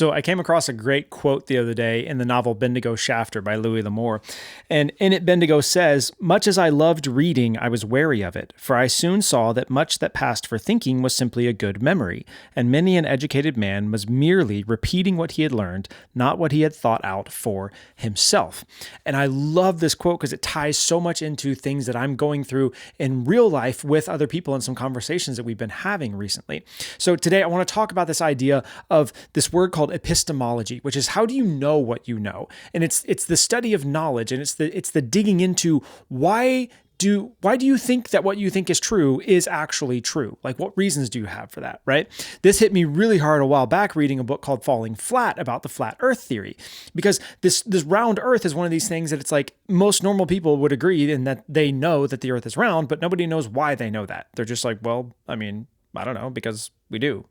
So I came across a great quote the other day in the novel Bendigo Shafter by Louis L'Amour. And in it, Bendigo says, "Much as I loved reading, I was wary of it, for I soon saw that much that passed for thinking was simply a good memory, and many an educated man was merely repeating what he had learned, not what he had thought out for himself." And I love this quote because it ties so much into things that I'm going through in real life with other people and some conversations that we've been having recently. So today I want to talk about this idea of this word called epistemology, which is how do you know what you know? And it's the study of knowledge, and it's the digging into why do you think that what you think is true is actually true? Like, what reasons do you have for that, right? This hit me really hard a while back reading a book called Falling Flat about the flat earth theory, because this round earth is one of these things that it's like most normal people would agree in that they know that the earth is round, but nobody knows why they know that. They're just like, well, I mean, I don't know, because we do.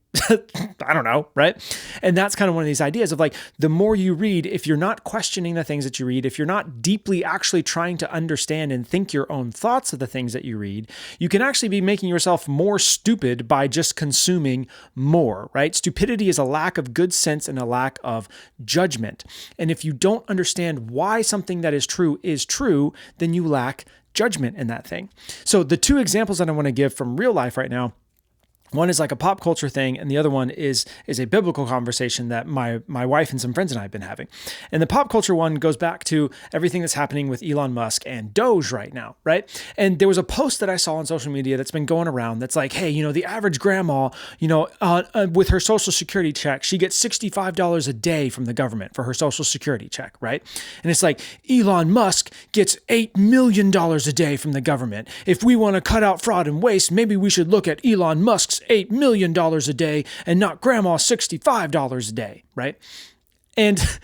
I don't know, right? And that's kind of one of these ideas of like, the more you read, if you're not questioning the things that you read, if you're not deeply actually trying to understand and think your own thoughts of the things that you read, you can actually be making yourself more stupid by just consuming more, right? Stupidity is a lack of good sense and a lack of judgment. And if you don't understand why something that is true, then you lack judgment in that thing. So the two examples that I want to give from real life right now, one is like a pop culture thing, and the other one is a biblical conversation that my wife and some friends and I have been having. And the pop culture one goes back to everything that's happening with Elon Musk and Doge right now, right? And there was a post that I saw on social media that's been going around that's like, hey, the average grandma, with her Social Security check, she gets $65 a day from the government for her Social Security check, right? And it's like, Elon Musk gets $8 million a day from the government. If we want to cut out fraud and waste, maybe we should look at Elon Musk's $8 million a day and not grandma's $65 a day, right? And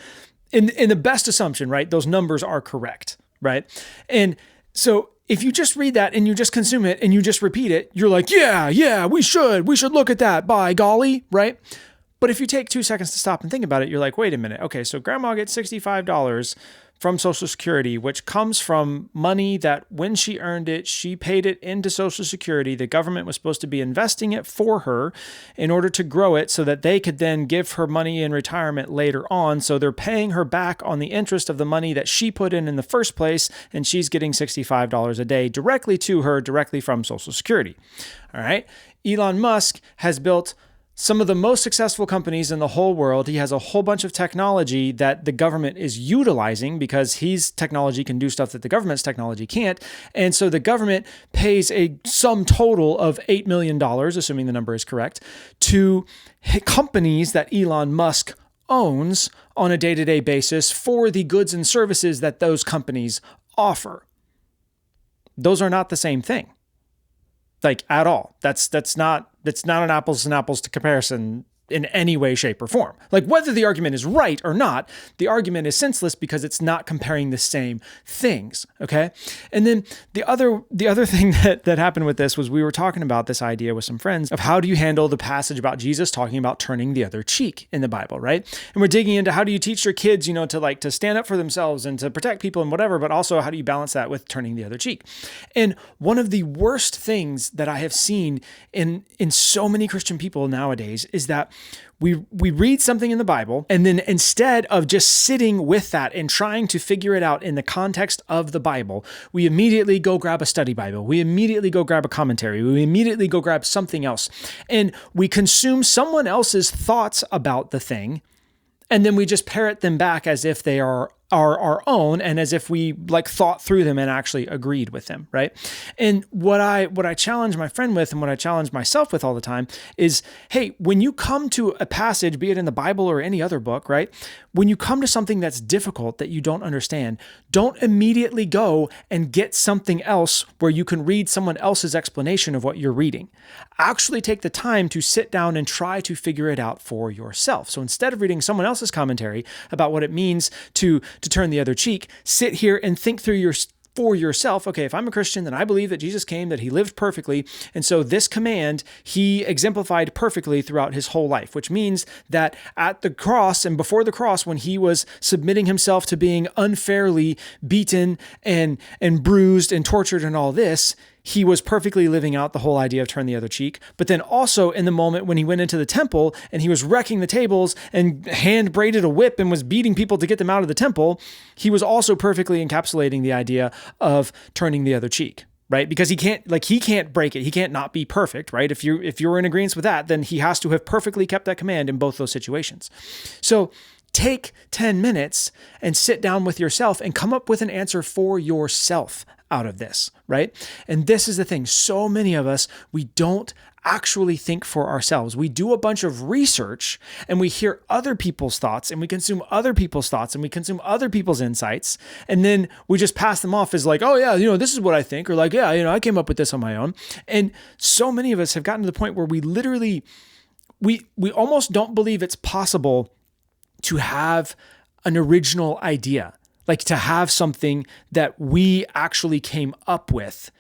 in the best assumption, right, those numbers are correct, right? And so if you just read that and you just consume it and you just repeat it, you're like, yeah, we should look at that, by golly, right? But if you take 2 seconds to stop and think about it, you're like, wait a minute. Okay, so grandma gets $65 from Social Security, which comes from money that when she earned it, she paid it into Social Security. The government was supposed to be investing it for her in order to grow it so that they could then give her money in retirement later on. So they're paying her back on the interest of the money that she put in the first place, and she's getting $65 a day directly to her, directly from Social Security. All right. Elon Musk has built some of the most successful companies in the whole world. He has a whole bunch of technology that the government is utilizing because his technology can do stuff that the government's technology can't. And so the government pays a sum total of $8 million, assuming the number is correct, to companies that Elon Musk owns on a day-to-day basis for the goods and services that those companies offer. Those are not the same thing. Like, at all. That's not an apples and apples to comparison in any way, shape, or form. Like, whether the argument is right or not, the argument is senseless because it's not comparing the same things, okay? And then the other thing that happened with this was we were talking about this idea with some friends of how do you handle the passage about Jesus talking about turning the other cheek in the Bible, right? And we're digging into how do you teach your kids, to stand up for themselves and to protect people and whatever, but also how do you balance that with turning the other cheek? And one of the worst things that I have seen in so many Christian people nowadays is that we read something in the Bible, and then instead of just sitting with that and trying to figure it out in the context of the Bible, we immediately go grab a study Bible. We immediately go grab a commentary. We immediately go grab something else. And we consume someone else's thoughts about the thing, and then we just parrot them back as if they are our own and as if we thought through them and actually agreed with them, right? And what I challenge my friend with and what I challenge myself with all the time is, hey, when you come to a passage, be it in the Bible or any other book, right? When you come to something that's difficult that you don't understand, don't immediately go and get something else where you can read someone else's explanation of what you're reading. Actually take the time to sit down and try to figure it out for yourself. So instead of reading someone else's commentary about what it means to turn the other cheek, sit here and think through for yourself, okay, if I'm a Christian, then I believe that Jesus came, that he lived perfectly. And so this command, he exemplified perfectly throughout his whole life, which means that at the cross and before the cross, when he was submitting himself to being unfairly beaten and bruised and tortured and all this, he was perfectly living out the whole idea of turn the other cheek. But then also in the moment when he went into the temple and he was wrecking the tables and hand braided a whip and was beating people to get them out of the temple, he was also perfectly encapsulating the idea of turning the other cheek, right? Because he can't break it. He can't not be perfect, right? If you're in agreement with that, then he has to have perfectly kept that command in both those situations. So take 10 minutes and sit down with yourself and come up with an answer for yourself out of this, right? And this is the thing. So many of us, we don't actually think for ourselves. We do a bunch of research and we hear other people's thoughts and we consume other people's thoughts and we consume other people's insights. And then we just pass them off as like, oh yeah, this is what I think. Or like, yeah, I came up with this on my own. And so many of us have gotten to the point where we literally, we almost don't believe it's possible to have an original idea, like to have something that we actually came up with,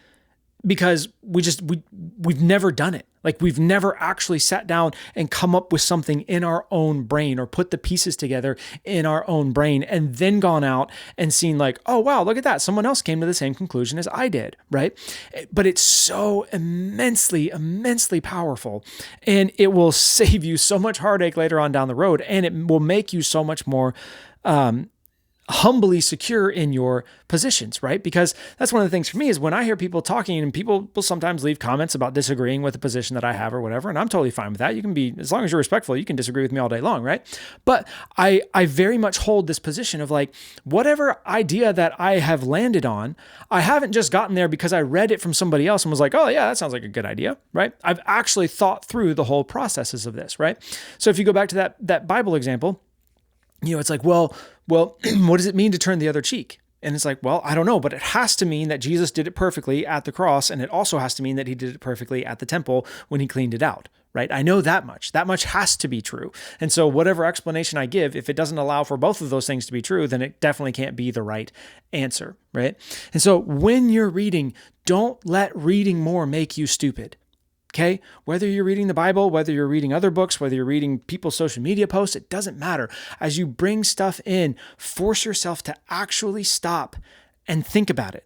because we've never done it. Like we've never actually sat down and come up with something in our own brain or put the pieces together in our own brain and then gone out and seen like, oh, wow, look at that. Someone else came to the same conclusion as I did, right? But it's so immensely, immensely powerful, and it will save you so much heartache later on down the road, and it will make you so much more humbly secure in your positions, right? Because that's one of the things for me is when I hear people talking, and people will sometimes leave comments about disagreeing with the position that I have or whatever, and I'm totally fine with that. You can be, as long as you're respectful, you can disagree with me all day long, right? But I very much hold this position of like, whatever idea that I have landed on, I haven't just gotten there because I read it from somebody else and was like, oh yeah, that sounds like a good idea, right? I've actually thought through the whole processes of this, right? So if you go back to that Bible example, it's like, well, what does it mean to turn the other cheek? And it's like, well, I don't know, but it has to mean that Jesus did it perfectly at the cross. And it also has to mean that he did it perfectly at the temple when he cleaned it out, right? I know that much has to be true. And so whatever explanation I give, if it doesn't allow for both of those things to be true, then it definitely can't be the right answer, right? And so when you're reading, don't let reading more make you stupid. Okay, whether you're reading the Bible, whether you're reading other books, whether you're reading people's social media posts, it doesn't matter. As you bring stuff in, force yourself to actually stop and think about it,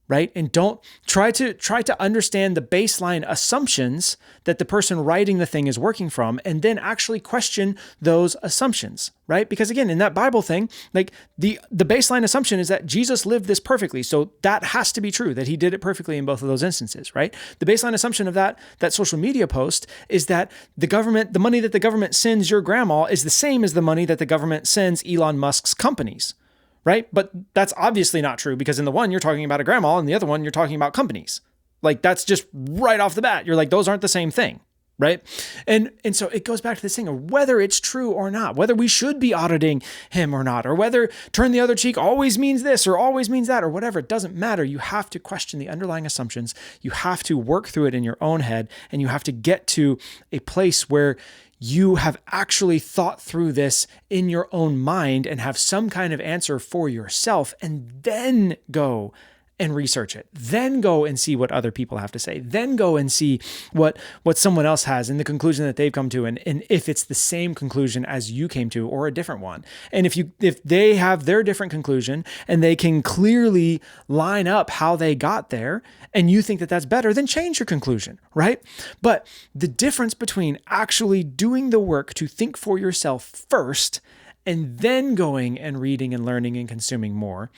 right? And don't try to understand the baseline assumptions that the person writing the thing is working from, and then actually question those assumptions, right? Because again, in that Bible thing, like the baseline assumption is that Jesus lived this perfectly. So that has to be true, that he did it perfectly in both of those instances, right? The baseline assumption of that social media post is that the money that the government sends your grandma is the same as the money that the government sends Elon Musk's companies. Right? But that's obviously not true, because in the one you're talking about a grandma and the other one you're talking about companies. Like that's just right off the bat. You're like, those aren't the same thing. Right? And so it goes back to this thing of whether it's true or not, whether we should be auditing him or not, or whether turn the other cheek always means this or always means that or whatever. It doesn't matter. You have to question the underlying assumptions. You have to work through it in your own head, and you have to get to a place where you have actually thought through this in your own mind and have some kind of answer for yourself, and then go and research it. Then go and see what other people have to say. Then go and see what someone else has and the conclusion that they've come to, and if it's the same conclusion as you came to or a different one. And if they have their different conclusion and they can clearly line up how they got there, and you think that that's better, then change your conclusion, right? But the difference between actually doing the work to think for yourself first and then going and reading and learning and consuming more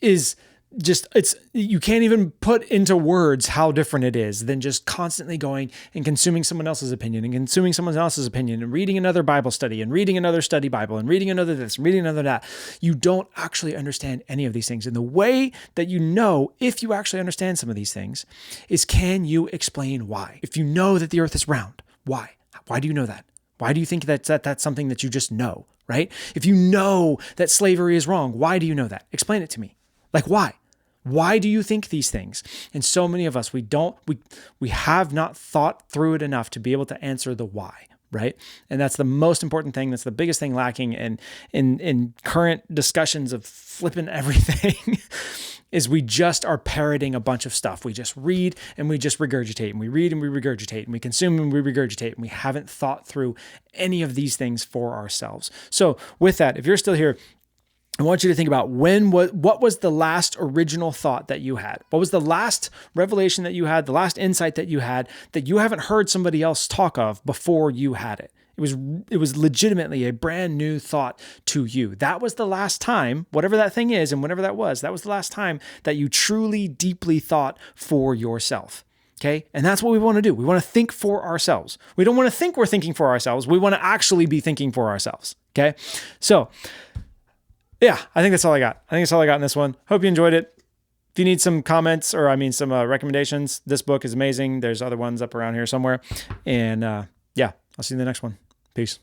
is just, you can't even put into words how different it is than just constantly going and consuming someone else's opinion and consuming someone else's opinion and reading another Bible study and reading another study Bible and reading another this and reading another that. You don't actually understand any of these things. And the way that you know if you actually understand some of these things is, can you explain why? If you know that the earth is round, why? Why do you know that? Why do you think that's something that you just know, right? If you know that slavery is wrong, why do you know that? Explain it to me. Like, why? Why do you think these things? And so many of us, we have not thought through it enough to be able to answer the why, right? And that's the most important thing. That's the biggest thing lacking in current discussions of flipping everything is we just are parroting a bunch of stuff. We just read and we just regurgitate, and we read and we regurgitate, and we consume and we regurgitate, and we haven't thought through any of these things for ourselves. So with that, if you're still here, I want you to think about what was the last original thought that you had? What was the last revelation that you had, the last insight that you had that you haven't heard somebody else talk of before you had it? It was legitimately a brand new thought to you. That was the last time, whatever that thing is and whatever that was the last time that you truly, deeply thought for yourself. Okay. And that's what we want to do. We want to think for ourselves. We don't want to think we're thinking for ourselves. We want to actually be thinking for ourselves. Okay. So yeah, I think that's all I got. I think that's all I got in this one. Hope you enjoyed it. If you need some comments some recommendations, this book is amazing. There's other ones up around here somewhere. And yeah, I'll see you in the next one. Peace.